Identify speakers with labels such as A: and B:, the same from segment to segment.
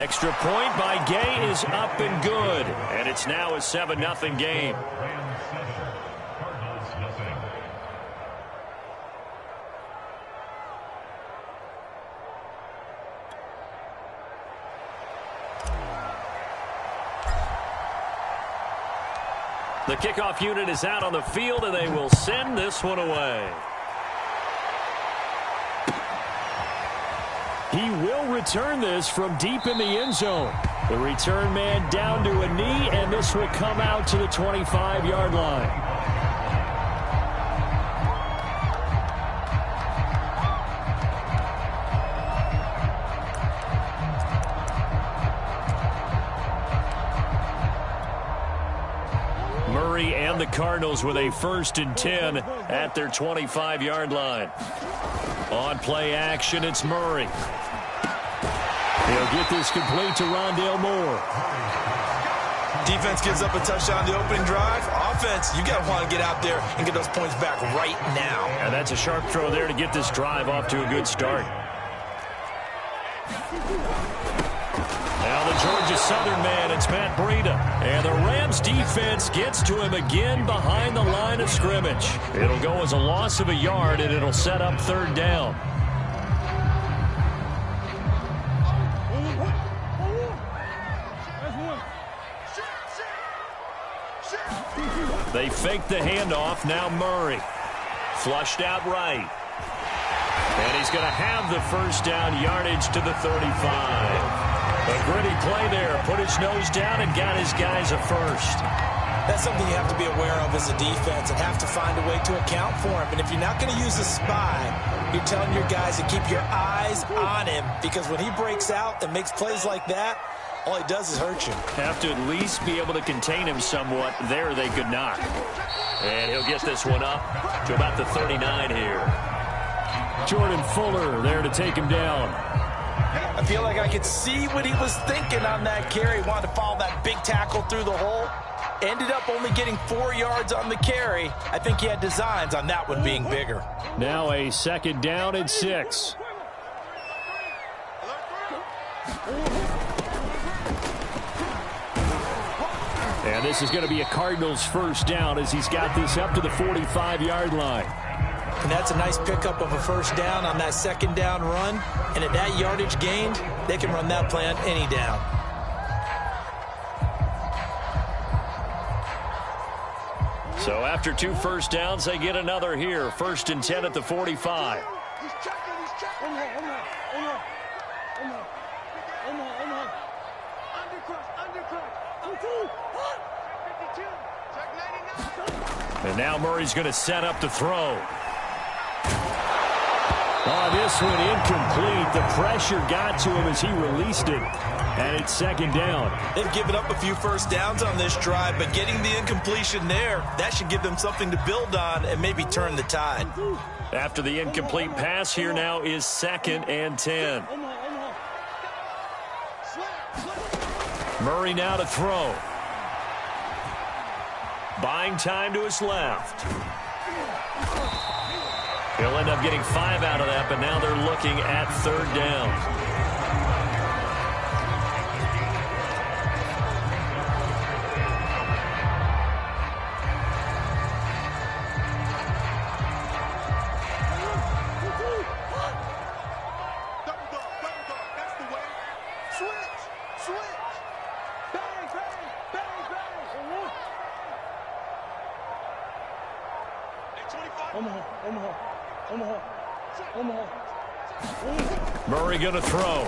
A: Extra point by Gay is up and good. And it's now a 7-0 game. The kickoff unit is out on the field, and they will send this one away. He will return this from deep in the end zone. The return man down to a knee, and this will come out to the 25-yard line. Murray and the Cardinals with a 1st and 10 at their 25-yard line. On play action, it's Murray. He'll get this complete to Rondale Moore.
B: Defense gives up a touchdown the opening drive. Offense, you got to want to get out there and get those points back right now.
A: And that's a sharp throw there to get this drive off to a good start. Now the Georgia Southern man, it's Matt Breida. And the Rams defense gets to him again behind the line of scrimmage. It'll go as a loss of a yard, and it'll set up 3rd down. They fake the handoff. Now Murray. Flushed out right. And he's going to have the 1st down, yardage to the 35. A gritty play there. Put his nose down and got his guys a 1st.
B: That's something you have to be aware of as a defense and have to find a way to account for him. And if you're not going to use a spy, you're telling your guys to keep your eyes on him, because when he breaks out and makes plays like that, all he does is hurt you.
A: Have to at least be able to contain him somewhat. There they could not. And he'll get this one up to about the 39 here.
C: Jordan Fuller there to take him down.
B: I feel like I could see what he was thinking on that carry. He wanted to follow that big tackle through the hole. Ended up only getting 4 yards on the carry. I think he had designs on that one being bigger.
C: Now a 2nd down and 6. And this is going to be a Cardinals 1st down as he's got this up to the 45-yard line.
B: And that's a nice pickup of a 1st down on that 2nd down run. And at that yardage gained, they can run that play on any down.
A: So after 2 1st downs, they get another here. 1st and 10 at the 45. And now Murray's going to set up to throw.
C: Oh, this one incomplete. The pressure got to him as he released it. And it's 2nd down.
B: They've given up a few 1st downs on this drive, but getting the incompletion there, that should give them something to build on and maybe turn the tide.
A: After the incomplete pass, here now is 2nd and 10. Murray now to throw. Buying time to his left. He'll end up getting 5 out of that, but now they're looking at 3rd down. Murray going to throw.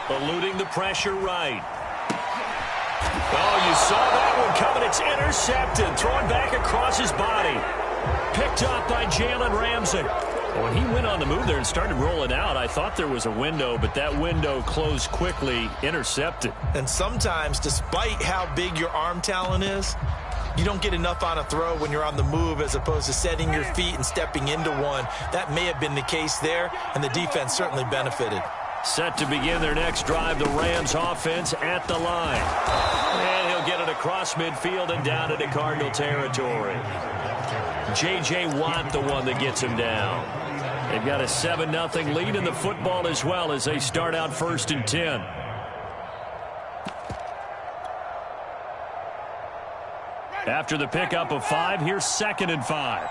A: Eluding the pressure right. Oh, you saw that one coming. It's intercepted. Thrown back across his body. Picked up by Jalen Ramsey. When he went on the move there and started rolling out, I thought there was a window, but that window closed quickly. Intercepted.
B: And sometimes, despite how big your arm talent is, you don't get enough on a throw when you're on the move as opposed to setting your feet and stepping into one. That may have been the case there, and the defense certainly benefited.
A: Set to begin their next drive, the Rams offense at the line. And he'll get it across midfield and down into Cardinal territory. J.J. Watt, the one that gets him down. They've got a 7-0 lead in the football as well as they start out 1st and 10. After the pickup of 5, here's 2nd and 5.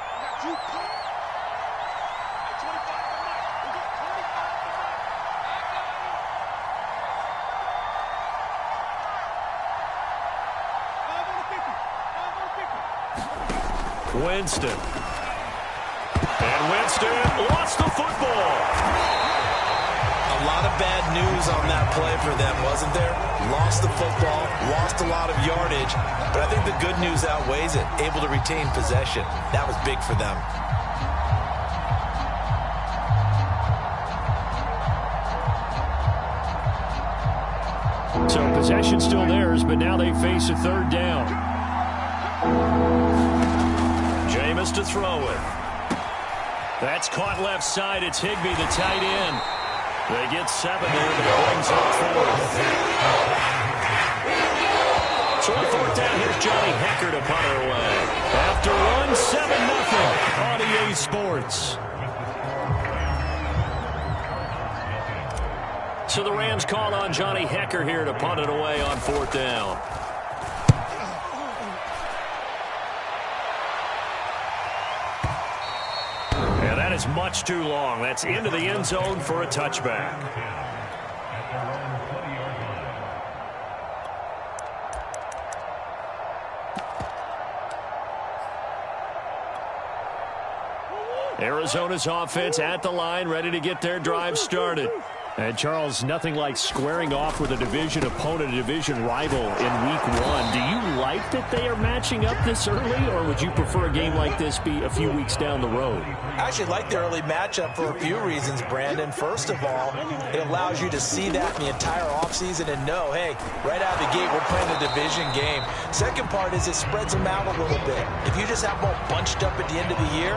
A: Winston. And Winston lost the football.
B: A lot of bad news on that play for them, wasn't there? Lost the football, lost a lot of yardage, but I think the good news outweighs it. Able to retain possession. That was big for them.
C: So possession still theirs, but now they face a 3rd down.
A: Jameis to throw it. That's caught left side. It's Higbee, the tight end. They get 7 there, but it brings up 4th. So on 4th down, here's Johnny Hecker to punt her away. After one, 7-0 on EA Sports. So the Rams call on Johnny Hecker here to punt it away on 4th down. And that is much too long. That's into the end zone for a touchback. Arizona's offense at the line, ready to get their drive started.
C: And, Charles, nothing like squaring off with a division opponent, a division rival in Week 1. Do you like that they are matching up this early, or would you prefer a game like this be a few weeks down the road?
B: I actually like the early matchup for a few reasons, Brandon. First of all, it allows you to see that in the entire offseason and know, hey, right out of the gate, we're playing a division game. Second part is it spreads them out a little bit. If you just have them all bunched up at the end of the year,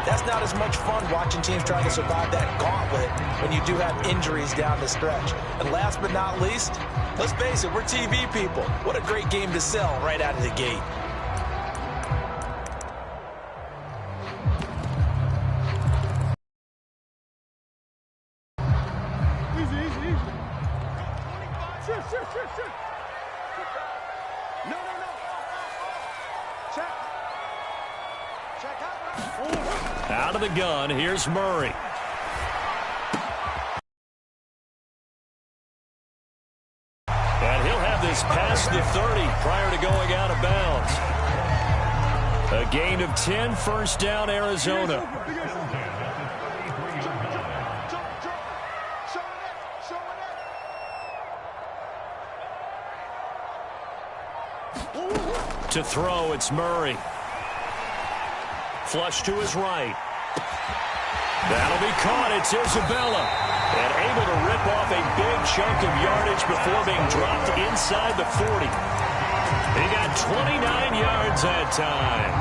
B: that's not as much fun watching teams trying to survive that gauntlet when you do have injuries down the stretch. And last but not least, let's face it, we're TV people. What a great game to sell right out of the gate.
D: Easy. Sure. No. Check out.
A: Out of the gun, here's Murray. And he'll have this past the 30 prior to going out of bounds. A gain of 10, 1st down, Arizona. To throw, it's Murray. Flush to his right. That'll be caught. It's Isabella. And able to rip off a big chunk of yardage before being dropped inside the 40. He got 29 yards that time.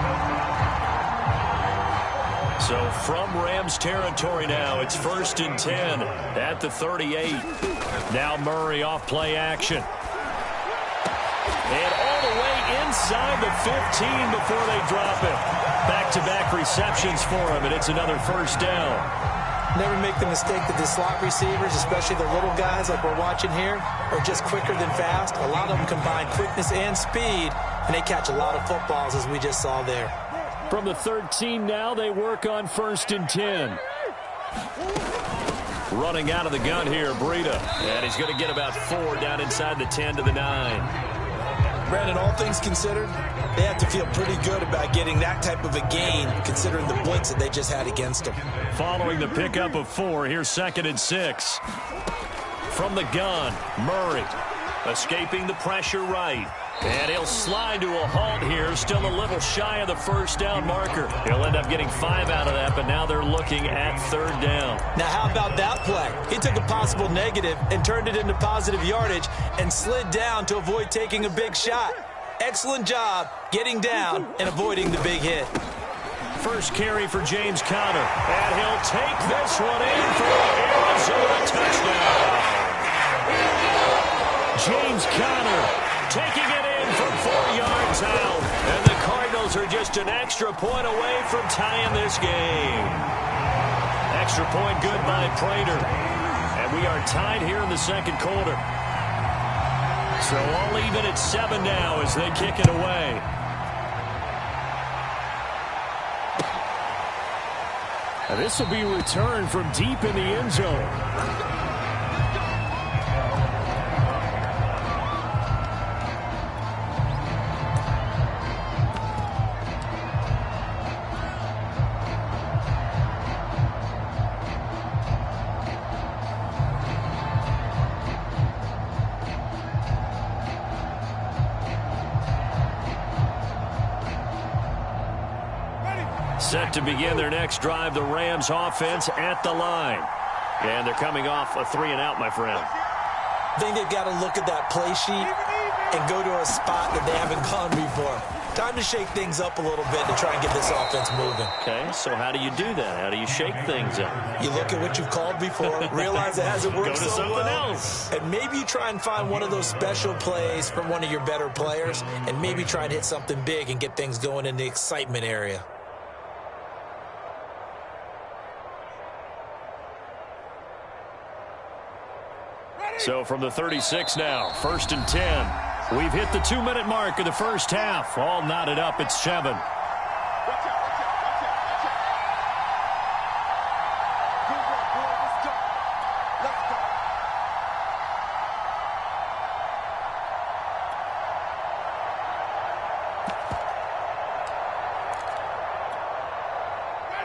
A: So from Rams territory now, it's 1st and 10 at the 38. Now Murray off play action. And all the way inside the 15 before they drop him. Back-to-back receptions for him, and it's another 1st down.
B: Never make the mistake that the slot receivers, especially the little guys like we're watching here, are just quicker than fast. A lot of them combine quickness and speed, and they catch a lot of footballs, as we just saw there.
C: From the 13 now, they work on 1st and 10.
A: Running out of the gun here, Breida. And he's going to get about 4 down inside the 10 to the 9.
B: Brandon, all things considered, they have to feel pretty good about getting that type of a gain, considering the blitz that they just had against them.
A: Following the pickup of 4, here's 2nd and 6. From the gun, Murray escaping the pressure right. And he'll slide to a halt here, still a little shy of the 1st down marker. He'll end up getting 5 out of that, but now they're looking at 3rd down.
B: Now, how about that play? He took a possible negative and turned it into positive yardage and slid down to avoid taking a big shot. Excellent job getting down and avoiding the big hit.
A: First carry for James Conner. And he'll take this one in for an Arizona touchdown. James Conner taking it in from 4 yards out. And the Cardinals are just an extra point away from tying this game. Extra point good by Prater. And we are tied here in the second quarter. So all even at 7 now as they kick it away. And this will be returned from deep in the end zone. Set to begin their next drive, the Rams offense at the line. And they're coming off a 3-and-out, my friend.
B: I think they've got to look at that play sheet and go to a spot that they haven't gone before. Time to shake things up a little bit to try and get this offense moving.
C: Okay, so how do you do that? How do you shake things up?
B: You look at what you've called before, realize it hasn't worked
C: Go to
B: so
C: something
B: well,
C: else.
B: and maybe you try and find one of those special plays from one of your better players, and maybe try and hit something big and get things going in the excitement area.
A: So from the 36 now, 1st and 10. We've hit the 2-minute mark of the first half. All knotted up at 7.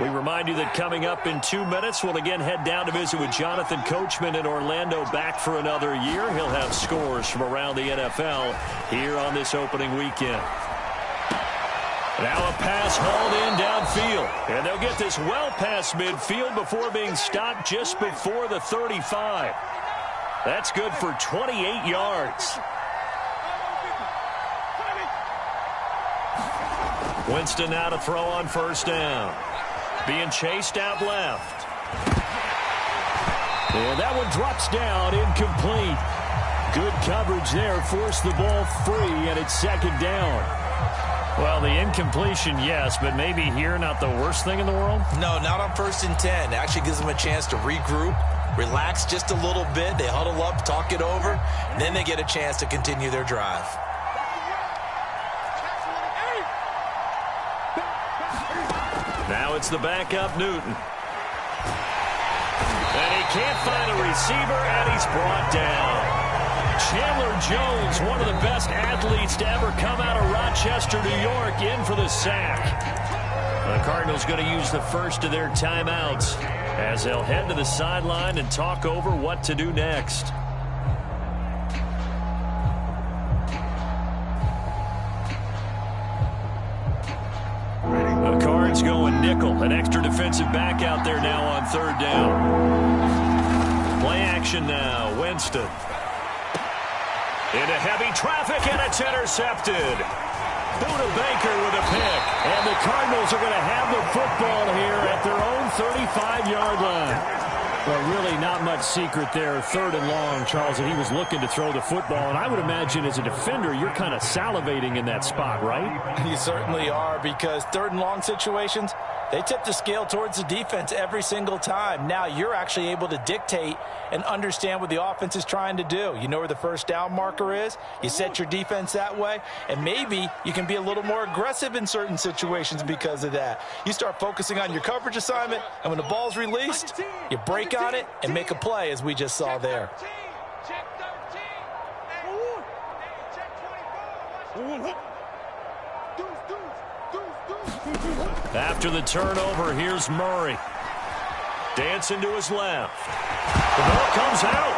A: We remind you that coming up in 2 minutes, we'll again head down to visit with Jonathan Coachman in Orlando, back for another year. He'll have scores from around the NFL here on this opening weekend. Now a pass hauled in downfield, and they'll get this well past midfield before being stopped just before the 35. That's good for 28 yards. Winston now to throw on 1st down. Being chased out left. And that one drops down, incomplete. Good coverage there, forced the ball free, and it's 2nd down. Well, the incompletion, yes, but maybe here not the worst thing in the world?
B: No, not on 1st and 10. It actually gives them a chance to regroup, relax just a little bit. They huddle up, talk it over, and then they get a chance to continue their drive.
A: Now it's the backup, Newton. And he can't find a receiver, and he's brought down. Chandler Jones, one of the best athletes to ever come out of Rochester, New York, in for the sack. The Cardinals going to use the first of their timeouts as they'll head to the sideline and talk over what to do next. The Cards going nickel, an extra defensive back out there now on 3rd down. Play action now, Winston. Into heavy traffic, and it's intercepted. Buda Baker with a pick. And the Cardinals are going to have the football here at their own 35-yard line.
C: Well, really not much secret there. 3rd and long, Charles, and he was looking to throw the football. And I would imagine as a defender, you're kind of salivating in that spot, right?
B: You certainly are, because 3rd and long situations, they tip the scale towards the defense every single time. Now you're actually able to dictate and understand what the offense is trying to do. You know where the 1st down marker is. You set your defense that way, and maybe you can be a little more aggressive in certain situations because of that. You start focusing on your coverage assignment, and when the ball's released, you break on it and make a play, as we just saw there.
D: Check 13.
A: After the turnover, here's Murray. Dancing to his left. The ball comes out.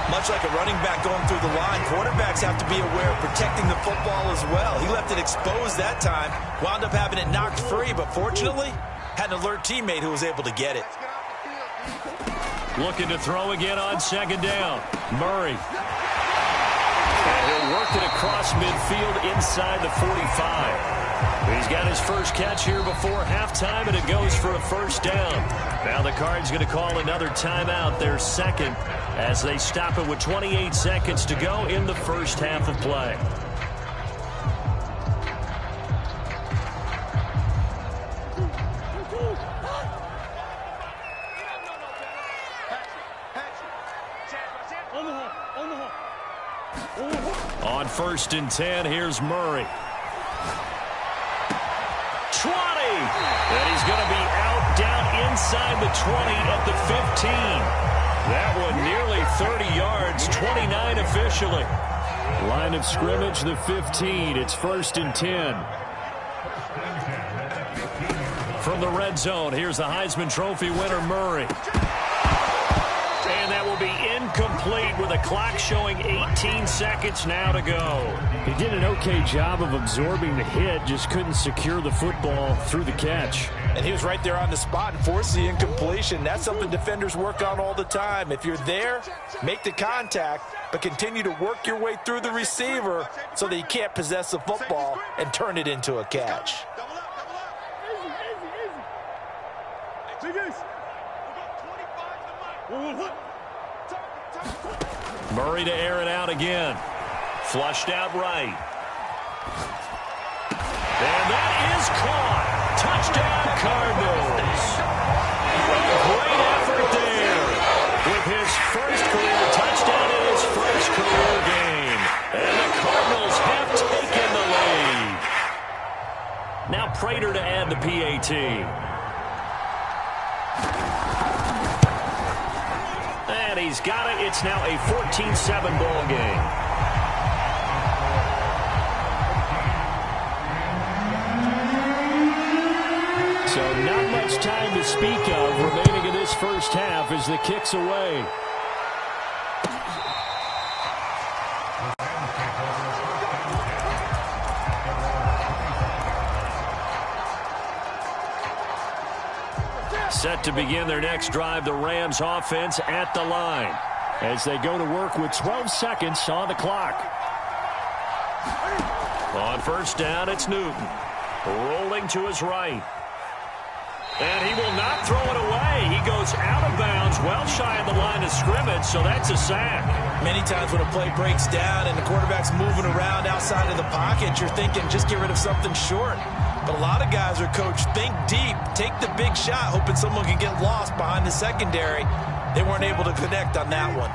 B: Much like a running back going through the line, quarterbacks have to be aware of protecting the football as well. He left it exposed that time, wound up having it knocked free, but fortunately, had an alert teammate who was able to get it.
A: Looking to throw again on 2nd down. Murray. And he'll work it across midfield inside the 45. He's got his first catch here before halftime, and it goes for a 1st down. Now the Cards going to call another timeout, their 2nd, as they stop it with 28 seconds to go in the first half of play. On 1st and 10, here's Murray. 20. And he's going to be out down inside the 20 at the 15. That one nearly 30 yards, 29 officially. Line of scrimmage, the 15. It's 1st and 10. From the red zone, here's the Heisman Trophy winner, Murray. And that will be incomplete with a clock showing 18 seconds now to go.
C: He did an okay job of absorbing the hit, just couldn't secure the football through the catch.
B: And he was right there on the spot and forced the incompletion. That's something defenders work on all the time. If you're there, make the contact, but continue to work your way through the receiver so that you can't possess the football and turn it into a catch.
A: Murray to air it out again. Flushed out right. And that is caught. Touchdown, Cardinals. Great effort there with his first career touchdown in his first career game. And the Cardinals have taken the lead. Now Prater to add the PAT. And he's got it. It's now a 14-7 ball game.
C: So not much time to speak of remaining in this first half as the kick's away.
A: Set to begin their next drive, the Rams offense at the line
C: as they go to work with 12 seconds on the clock.
A: On 1st down, it's Newton. Rolling to his right. And he will not throw it away. He goes out of bounds, well shy of the line of scrimmage, so that's a sack.
B: Many times when a play breaks down and the quarterback's moving around outside of the pocket, you're thinking just get rid of something short. But a lot of guys are coached, think deep, take the big shot, hoping someone can get lost behind the secondary. They weren't able to connect on that one.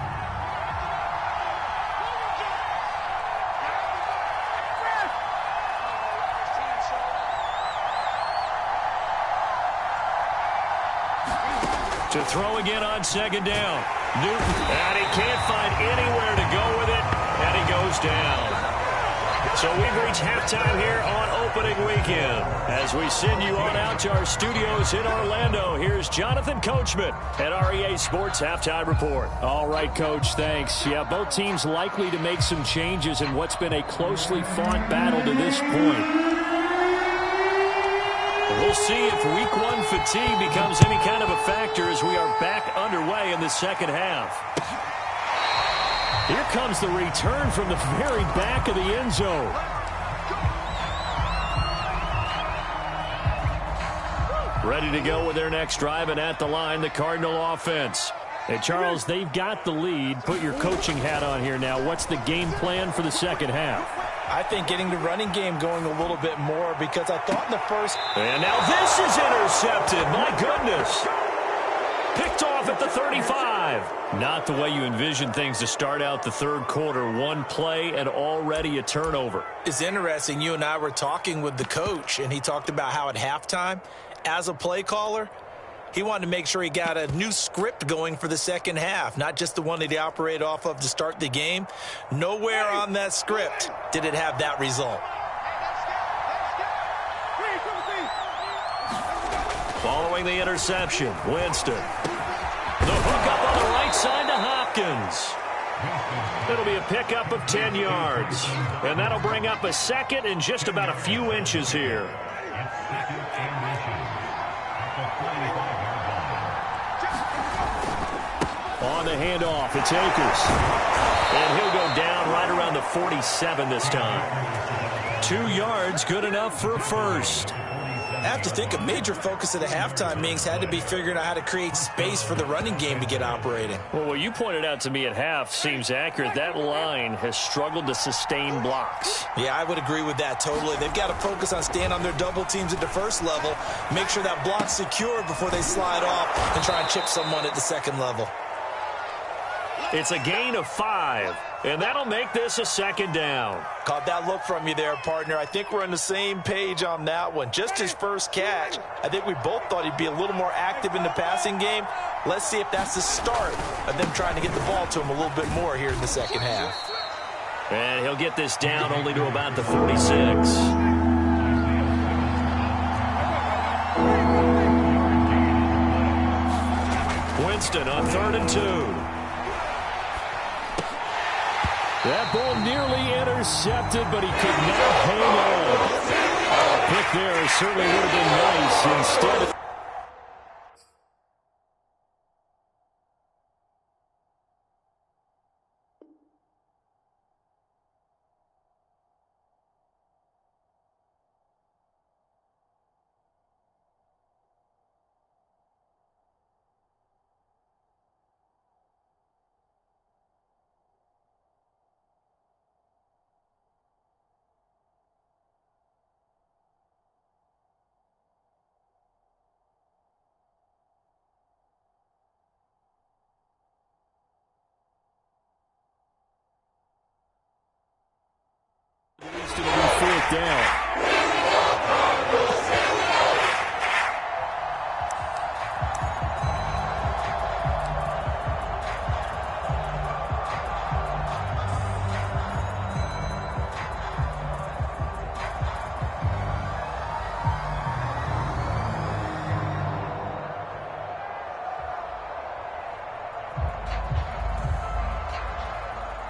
A: To throw again on 2nd down. Newton, and he can't find anywhere to go with it, and he goes down. So we've reached halftime here on opening weekend. As we send you on out to our studios in Orlando, here's Jonathan Coachman at REA Sports Halftime Report.
C: All right, Coach, thanks. Yeah, both teams likely to make some changes in what's been a closely fought battle to this point.
A: We'll see if Week 1 fatigue becomes any kind of a factor as we are back underway in the second half.
C: Here comes the return from the very back of the end zone.
A: Ready to go with their next drive, and at the line, the Cardinal offense.
C: Hey, Charles, they've got the lead. Put your coaching hat on here now. What's the game plan for the second half?
B: I think getting the running game going a little bit more because I thought in the first...
A: And now this is intercepted. My goodness. Picked off at the 35. Not the way you envision things to start out the third quarter. One play and already a turnover.
B: It's interesting. You and I were talking with the coach, and he talked about how at halftime, as a play caller, he wanted to make sure he got a new script going for the second half, not just the one that he operated off of to start the game. Nowhere on that script did it have that result.
A: Following the interception, Winston. The hook up on the right side to Hopkins. It'll be a pickup of 10 yards. And that'll bring up a second and just about a few inches here.
C: On the handoff, it's Akers.
A: And he'll go down right around the 47 this time. 2 yards, good enough for a first.
B: I have to think a major focus of the halftime meetings had to be figuring out how to create space for the running game to get operating.
A: Well, what you pointed out to me at half seems accurate. That line has struggled to sustain blocks.
B: Yeah, I would agree with that totally. They've got to focus on staying on their double teams at the first level, make sure that block's secure before they slide off and try and chip someone at the second level.
A: It's a gain of 5, and that'll make this a second down.
B: Caught that look from you there, partner. I think we're on the same page on that one. Just his first catch. I think we both thought he'd be a little more active in the passing game. Let's see if that's the start of them trying to get the ball to him a little bit more here in the second half.
A: And he'll get this down only to about the 46. Winston on 3rd and 2.
C: That ball nearly intercepted, but he could not hang on. A pick there certainly would have been nice instead. At least it'll be 4th down.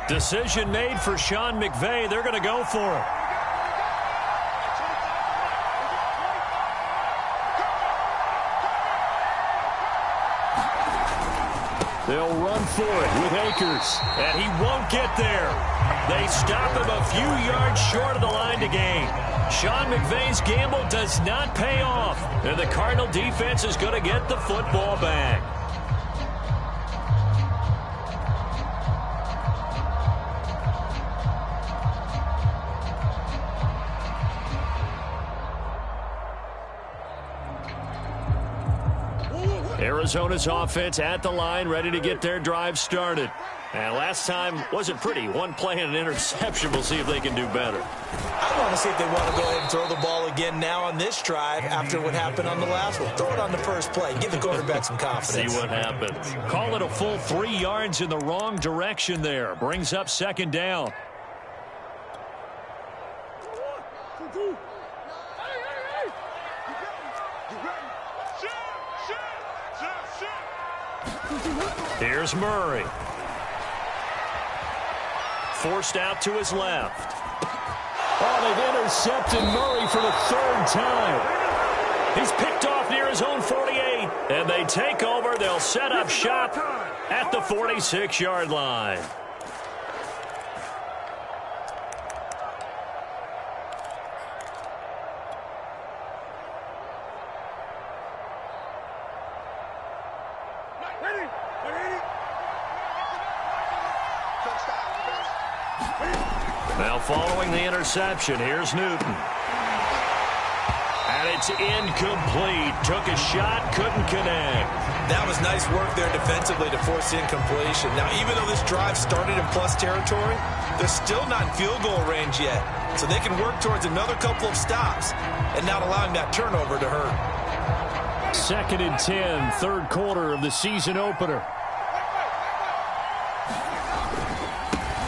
A: Decision made for Sean McVay. They're going to go for it.
C: They'll run for it with Akers.
A: And he won't get there. They stop him a few yards short of the line to gain. Sean McVay's gamble does not pay off. And the Cardinal defense is going to get the football back. Arizona's offense at the line, ready to get their drive started. And last time wasn't pretty. One play and an interception. We'll see if they can do better.
B: I want to see if they want to go ahead and throw the ball again now on this drive after what happened on the last one. Throw it on the first play. Give the quarterback some confidence.
A: See what happens. Call it a full 3 yards in the wrong direction there. Brings up 2nd down. Here's Murray. Forced out to his left.
C: Oh, they've intercepted Murray for the 3rd time.
A: He's picked off near his own 48. And they take over. They'll set up shop at the 46-yard line. Now following the interception, here's Newton. And it's incomplete. Took a shot, couldn't connect.
B: That was nice work there defensively to force incompletion. Now, even though this drive started in plus territory, they're still not in field goal range yet. So they can work towards another couple of stops and not allowing that turnover to hurt.
C: 2nd and 10, 3rd quarter of the season opener.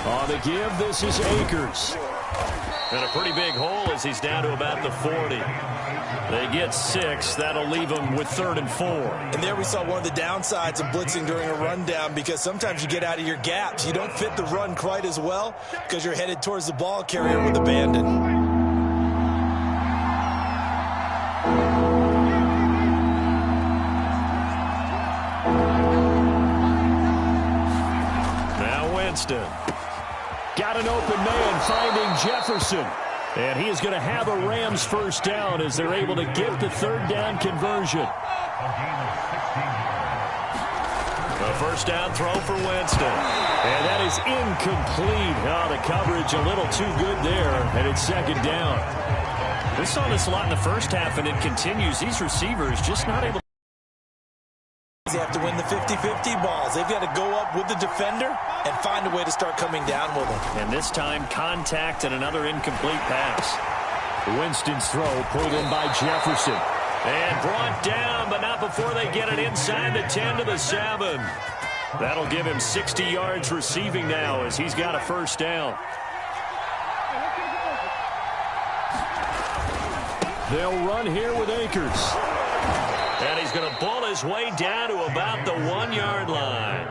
C: On the give, this is Akers.
A: And a pretty big hole as he's down to about the 40. They get 6. That'll leave them with 3rd and 4.
B: And there we saw one of the downsides of blitzing during a rundown, because sometimes you get out of your gaps. You don't fit the run quite as well because you're headed towards the ball carrier with abandon.
A: Now Winston.
C: Got an open man finding Jefferson. And he is going to have a Rams 1st down as they're able to get the 3rd down conversion.
A: A 1st down throw for Winston.
C: And that is incomplete. Oh, the coverage a little too good there. And it's 2nd down.
A: We saw this a lot in the first half, and it continues. These receivers just not able
B: They have to win the 50-50 balls. They've got to go up with the defender and find a way to start coming down with them.
C: And this time, contact and another incomplete pass. Winston's throw pulled in by Jefferson. And brought down, but not before they get it inside the 10 to the 7. That'll give him 60 yards receiving now as he's got a first down. They'll run here with Akers. And he's going to ball his way down to about the 1-yard line.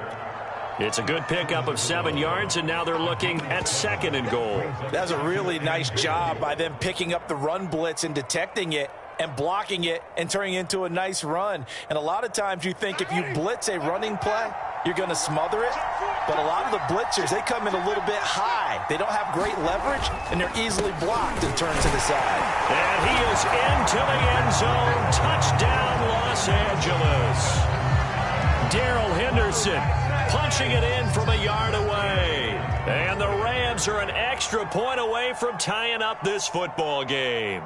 C: It's a good pickup of 7 yards, and now they're looking at 2nd and goal.
B: That's a really nice job by them picking up the run blitz and detecting it and blocking it and turning it into a nice run. And a lot of times you think if you blitz a running play, you're going to smother it. But a lot of the blitzers, they come in a little bit high. They don't have great leverage, and they're easily blocked and turned to the side.
A: And he is into the end zone. Touchdown, Los Angeles. Darrell Henderson punching it in from a yard away. And the Rams are an extra point away from tying up this football game.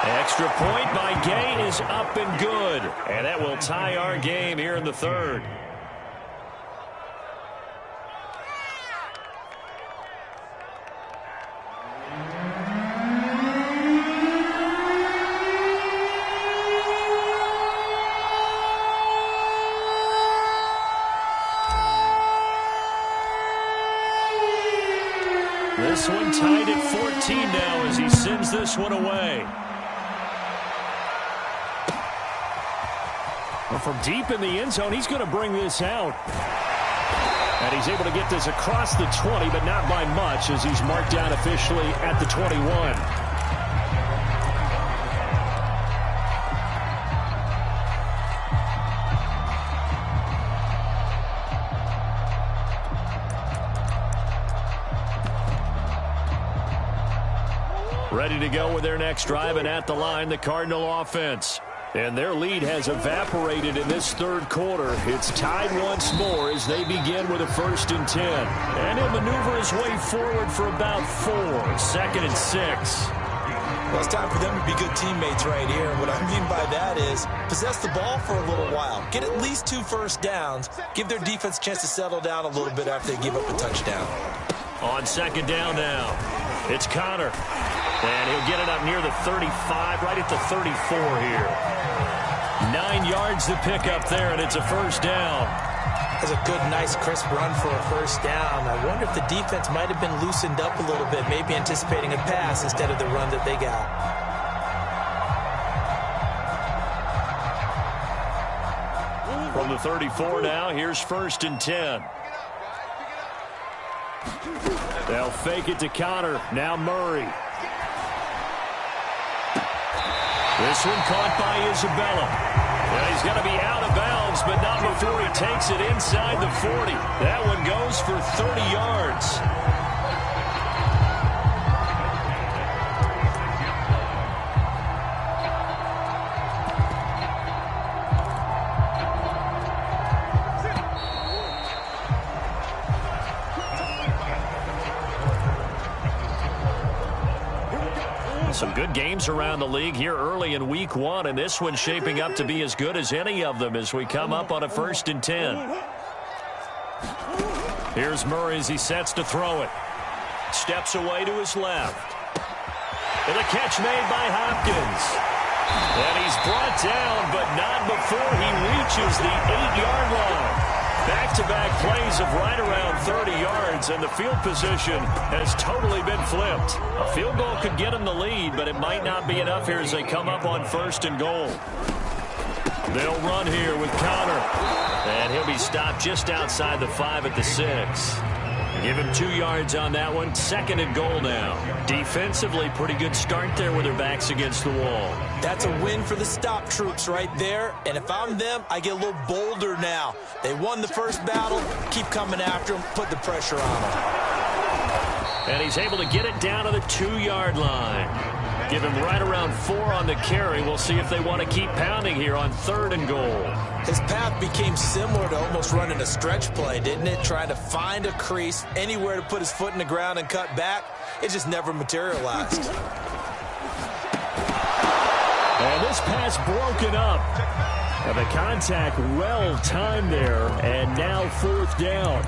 A: Extra point by Gay is up and good. And that will tie our game here in the 3rd. This one tied at 14 now as he sends this one away. Well, from deep in the end zone, he's going to bring this out. And he's able to get this across the 20, but not by much as he's marked down officially at the 21. Ready to go with their next drive, and at the line, the Cardinal offense. And their lead has evaporated in this 3rd quarter. It's tied once more as they begin with a 1st and 10. And he'll maneuver his way forward for about 4. 2nd and 6.
B: Well, it's time for them to be good teammates right here. What I mean by that is possess the ball for a little while. Get at least 2 first downs. Give their defense a chance to settle down a little bit after they give up a touchdown.
A: On 2nd down now, it's Connor. And he'll get it up near the 35, right at the 34 here. 9 yards to pick up there, and it's a first down.
B: That's a good, nice, crisp run for a first down. I wonder if the defense might have been loosened up a little bit, maybe anticipating a pass instead of the run that they got.
A: From the 34 now, here's 1st and 10. They'll fake it to Connor. Now Murray. This one caught by Isabella. Well, he's going to be out of bounds, but not before he takes it inside the 40. That one goes for 30 yards. Some good games around the league here early in week 1, and this one's shaping up to be as good as any of them as we come up on a 1st and 10. Here's Murray as he sets to throw it. Steps away to his left. And a catch made by Hopkins. And he's brought down, but not before he reaches the 8-yard line. Back-to-back plays of right around 30 yards, and the field position has totally been flipped. A field goal could get them the lead, but it might not be enough here as they come up on 1st and goal. They'll run here with Connor, and he'll be stopped just outside the 5 at the 6. Give him 2 yards on that one. 2nd and goal now. Defensively, pretty good start there with their backs against the wall.
B: That's a win for the stop troops right there. And if I'm them, I get a little bolder now. They won the first battle. Keep coming after them. Put the pressure on them.
A: And he's able to get it down to the 2-yard line.
C: Give him right around 4 on the carry. We'll see if they want to keep pounding here on 3rd and goal.
B: His path became similar to almost running a stretch play, didn't it? Trying to find a crease, anywhere to put his foot in the ground and cut back. It just never materialized.
C: And this pass broken up. And the contact well timed there, and now 4th down.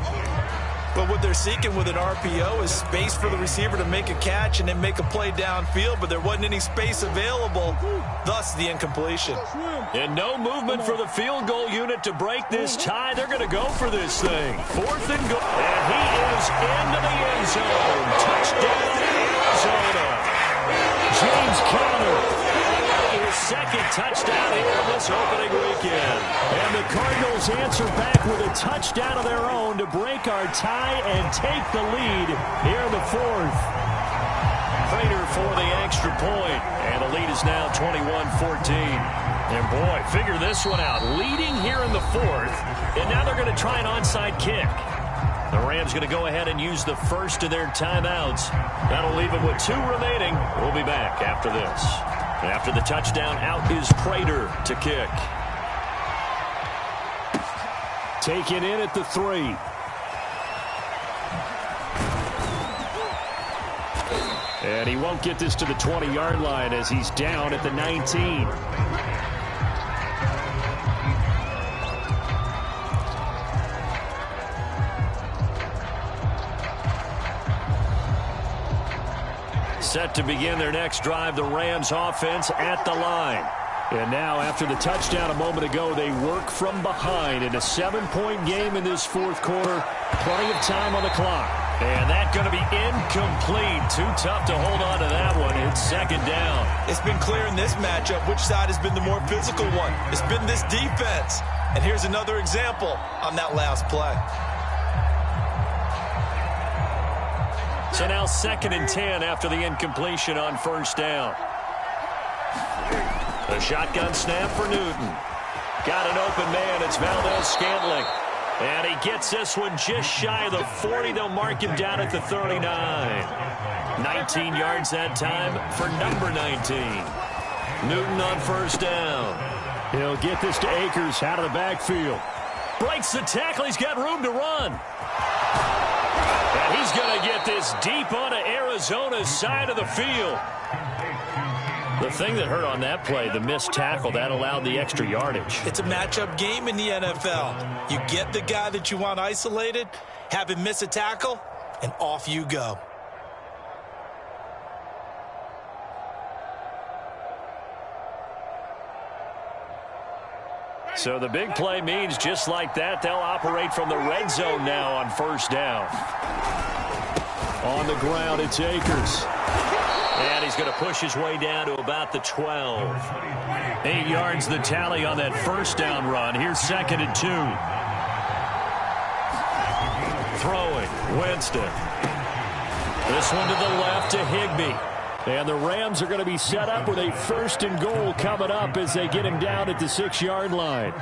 B: But what they're seeking with an RPO is space for the receiver to make a catch and then make a play downfield, but there wasn't any space available, thus the incompletion.
C: And no movement for the field goal unit to break this tie. They're going to go for this thing. 4th and goal. And he is into the end zone. Touchdown, Arizona. James Conner. His 2nd touchdown here this opening weekend. And the Cardinals answer back with a touchdown of their own to break our tie and take the lead here in the 4th. Prater for the extra point. And the lead is now 21-14. And boy, figure this one out. Leading here in the 4th. And now they're going to try an onside kick. The Rams going to go ahead and use the first of their timeouts. That'll leave them with 2 remaining. We'll be back after this. After the touchdown, out is Prater to kick. Taken in at the 3. And he won't get this to the 20-yard line as he's down at the 19. Set to begin their next drive, the Rams offense at the line. And now, after the touchdown a moment ago, they work from behind in a 7-point game in this 4th quarter. Plenty of time on the clock. And that's going to be incomplete. Too tough to hold on to that one. It's 2nd down.
B: It's been clear in this matchup which side has been the more physical one. It's been this defense. And here's another example on that last play.
C: So now 2nd and 10 after the incompletion on 1st down. The shotgun snap for Newton. Got an open man. It's Valdez-Scantling. And he gets this one just shy of the 40. They'll mark him down at the 39. 19 yards that time for number 19. Newton on 1st down. He'll get this to Akers out of the backfield. Breaks the tackle. He's got room to run. And he's going to get this deep onto Arizona's side of the field. The thing that hurt on that play, the missed tackle, that allowed the extra yardage.
B: It's a matchup game in the NFL. You get the guy that you want isolated, have him miss a tackle, and off you go.
C: So the big play means just like that, they'll operate from the red zone now on 1st down. On the ground, it's Akers. And he's going to push his way down to about the 12. 8 yards the tally on that 1st down run. Here's 2nd and 2. Throwing, Winston. This one to the left to Higbee. And the Rams are going to be set up with a 1st and goal coming up as they get him down at the 6-yard line.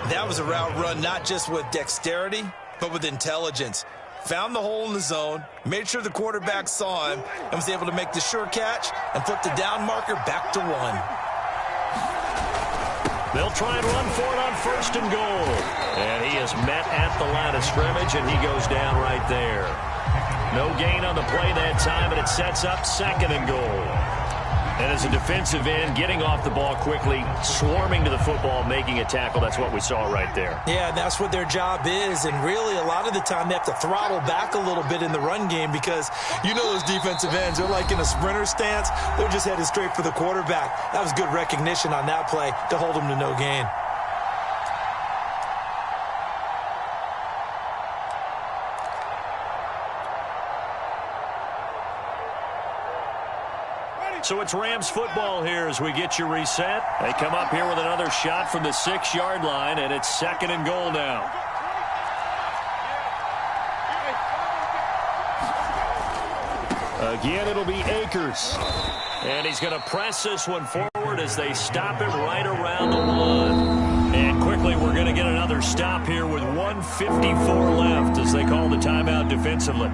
B: That was a route run not just with dexterity, but with intelligence. Found the hole in the zone, made sure the quarterback saw him, and was able to make the sure catch and flip the down marker back to 1.
C: They'll try and run for it on 1st and goal. And he is met at the line of scrimmage, and he goes down right there. No gain on the play that time, and it sets up 2nd and goal. And as a defensive end, getting off the ball quickly, swarming to the football, making a tackle, that's what we saw right there.
B: Yeah, that's what their job is, and really a lot of the time they have to throttle back a little bit in the run game because you know those defensive ends, they're like in a sprinter stance. They're just headed straight for the quarterback. That was good recognition on that play to hold them to no gain.
C: So it's Rams football here as we get you reset. They come up here with another shot from the 6-yard line, and it's 2nd and goal now. Again, it'll be Akers. And he's going to press this one forward as they stop him right around the 1. And quickly, we're going to get another stop here with 1:54 left as they call the timeout defensively.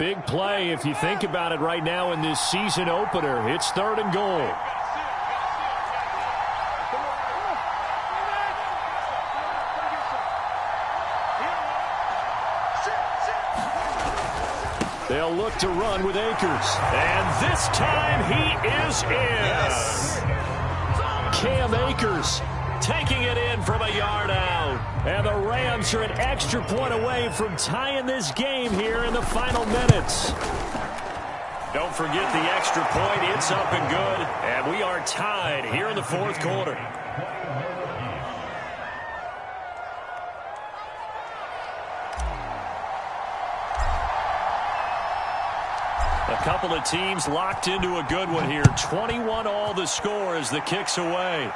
C: Big play if you think about it right now in this season opener. It's 3rd and goal. They'll look to run with Akers. And this time he is in.
B: Yes.
C: Cam Akers taking it in from a yard out. And the Rams are an extra point away from tying this game here in the final minutes. Don't forget the extra point. It's up and good. And we are tied here in the 4th quarter. A couple of teams locked into a good one here. 21 all the score as the kick's away.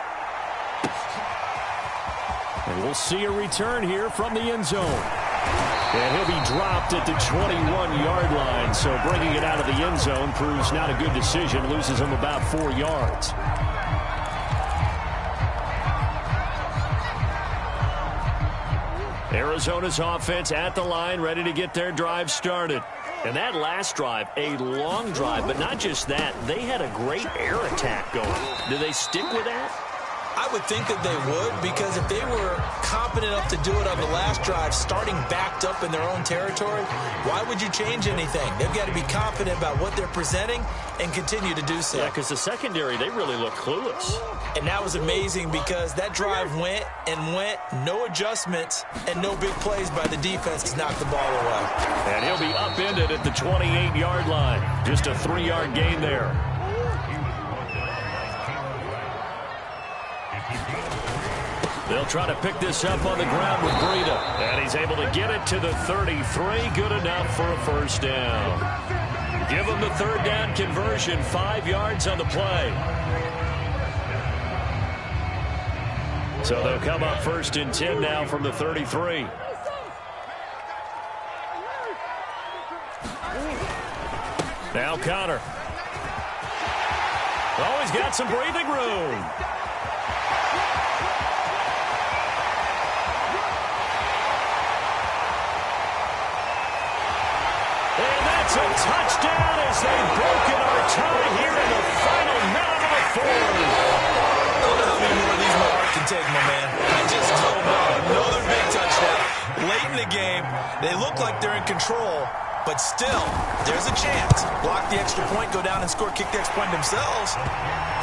C: And we'll see a return here from the end zone. And he'll be dropped at the 21-yard line. So bringing it out of the end zone proves not a good decision. Loses him about 4 yards. Arizona's offense at the line, ready to get their drive started. And that last drive, a long drive, but not just that. They had a great air attack going. Do they stick with that?
B: I would think that they would, because if they were competent enough to do it on the last drive, starting backed up in their own territory, why would you change anything? They've got to be confident about what they're presenting and continue to do so.
C: Yeah, because the secondary, they really look clueless.
B: And that was amazing because that drive went and went, no adjustments, and no big plays by the defense to knock the ball away.
C: And he'll be upended at the 28-yard line. Just a 3-yard gain there. They'll try to pick this up on the ground with Breida. And he's able to get it to the 33. Good enough for a first down. Give him the 3rd down conversion. 5 yards on the play. So they'll come up 1st and 10 now from the 33. Now Connor. Oh, he's got some breathing room. It's a touchdown as they've broken our tie here in the final minute of the 4th.
B: I don't know how many more of these my heart can take, my man. I just don't know. Another big touchdown. Late in the game, they look like they're in control, but still, there's a chance. Block the extra point, go down and score, kick the extra point themselves.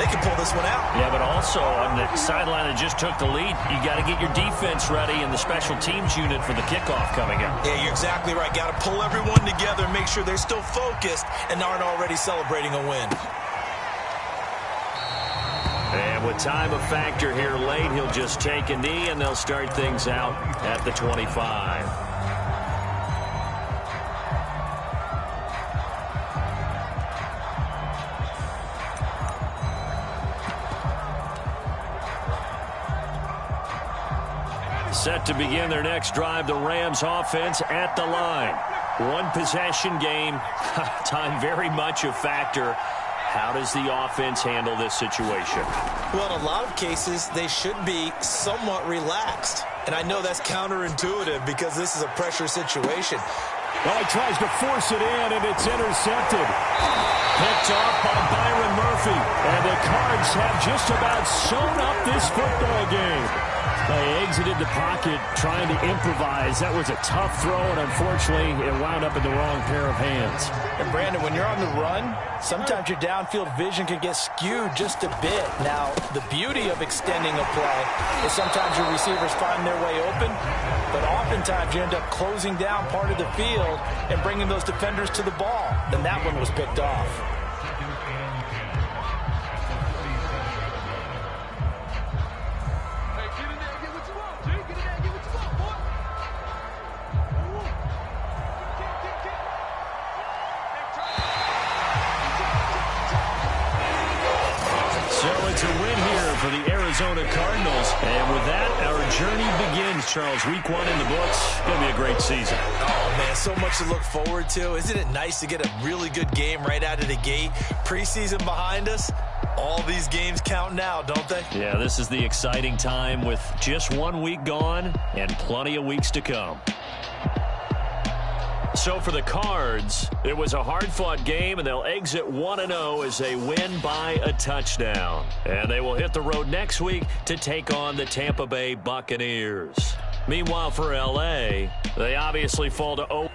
B: They can pull this one out.
C: Yeah, but also on the sideline that just took the lead, you got to get your defense ready and the special teams unit for the kickoff coming up.
B: Yeah, you're exactly right. Got to pull everyone together and make sure they're still focused and aren't already celebrating a win.
C: And with time a factor here late, he'll just take a knee and they'll start things out at the 25. Set to begin their next drive, the Rams offense at the line. 1 possession game, time very much a factor. How does the offense handle this situation?
B: Well, in a lot of cases, they should be somewhat relaxed. And I know that's counterintuitive because this is a pressure situation.
C: Well, he tries to force it in, and it's intercepted. Picked off by Byron Murphy. And the Cards have just about sewn up this football game. They exited the pocket trying to improvise. That was a tough throw, and unfortunately, it wound up in the wrong pair of hands.
B: And Brandon, when you're on the run, sometimes your downfield vision can get skewed just a bit. Now, the beauty of extending a play is sometimes your receivers find their way open, but oftentimes you end up closing down part of the field and bringing those defenders to the ball. And that one was picked off.
C: It's a win here for the Arizona Cardinals. And with that, our journey begins, Charles. Week 1 in the books. Going to be a great season.
B: Oh, man, so much to look forward to. Isn't it nice to get a really good game right out of the gate? Preseason behind us. All these games count now, don't they?
C: Yeah, this is the exciting time with just 1 week gone and plenty of weeks to come.
A: So for the Cards, it was a hard-fought game, and they'll exit 1-0 as they win by a touchdown. And they will hit the road next week to take on the Tampa Bay Buccaneers. Meanwhile, for L.A., they obviously fall to 0.